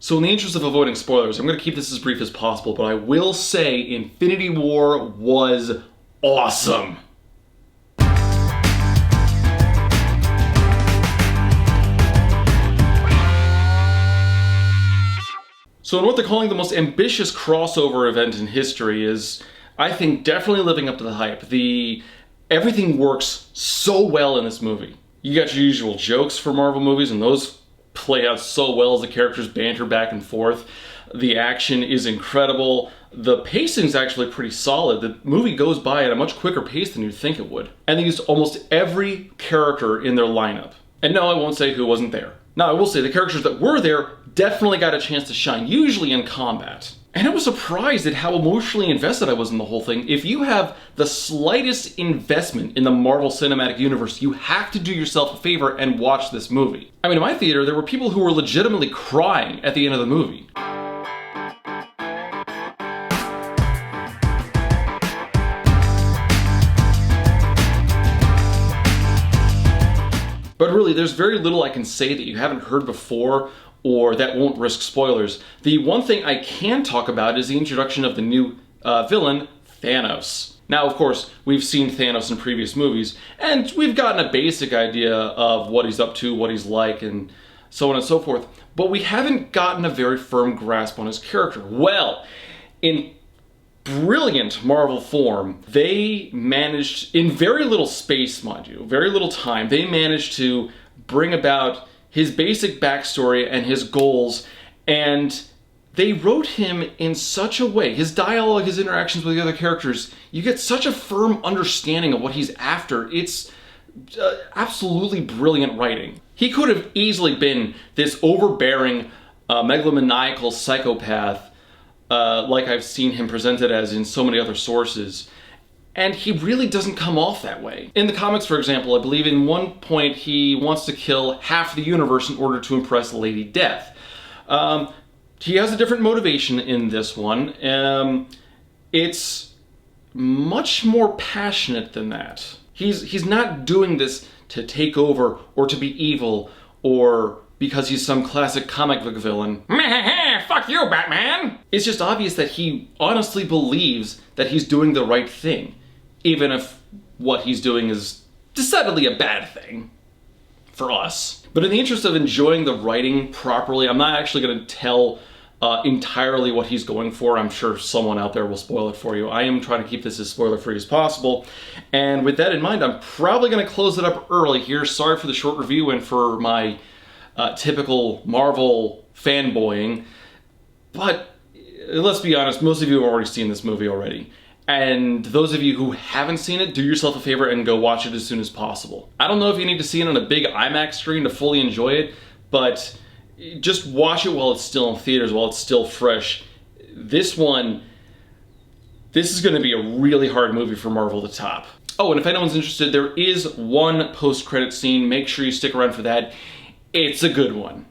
So in the interest of avoiding spoilers, I'm going to keep this as brief as possible, but I will say Infinity War was awesome. So in what they're calling the most ambitious crossover event in history is, I think, definitely living up to the hype. Everything works so well in this movie. You got your usual jokes for Marvel movies, and those play out so well as the characters banter back and forth. The action is incredible. The pacing's actually pretty solid. The movie goes by at a much quicker pace than you'd think it would. And they used almost every character in their lineup. And no, I won't say who wasn't there. Now, I will say the characters that were there definitely got a chance to shine, usually in combat. And I was surprised at how emotionally invested I was in the whole thing. If you have the slightest investment in the Marvel Cinematic Universe, you have to do yourself a favor and watch this movie. I mean, in my theater, there were people who were legitimately crying at the end of the movie. But really, there's very little I can say that you haven't heard before or that won't risk spoilers. The one thing I can talk about is the introduction of the new villain, Thanos. Now, of course, we've seen Thanos in previous movies, and we've gotten a basic idea of what he's up to, what he's like, and so on and so forth, but we haven't gotten a very firm grasp on his character. Well, in brilliant Marvel form, they managed, in very little space, mind you, very little time, they managed to bring about his basic backstory and his goals, and they wrote him in such a way, his dialogue, his interactions with the other characters, you get such a firm understanding of what he's after. It's absolutely brilliant writing. He could have easily been this overbearing, megalomaniacal psychopath, like I've seen him presented as in so many other sources. And he really doesn't come off that way. In the comics, for example, I believe in one point he wants to kill half the universe in order to impress Lady Death. He has a different motivation in this one. It's much more passionate than that. He's not doing this to take over or to be evil or because he's some classic comic book villain. Fuck you, Batman! It's just obvious that he honestly believes that he's doing the right thing, even if what he's doing is decidedly a bad thing for us. But in the interest of enjoying the writing properly, I'm not actually going to tell entirely what he's going for. I'm sure someone out there will spoil it for you. I am trying to keep this as spoiler-free as possible. And with that in mind, I'm probably going to close it up early here. Sorry for the short review and for my typical Marvel fanboying. But let's be honest, most of you have already seen this movie already. And those of you who haven't seen it, do yourself a favor and go watch it as soon as possible. I don't know if you need to see it on a big IMAX screen to fully enjoy it, but just watch it while it's still in theaters, while it's still fresh. This is going to be a really hard movie for Marvel to top. Oh, and if anyone's interested, there is one post-credit scene. Make sure you stick around for that. It's a good one.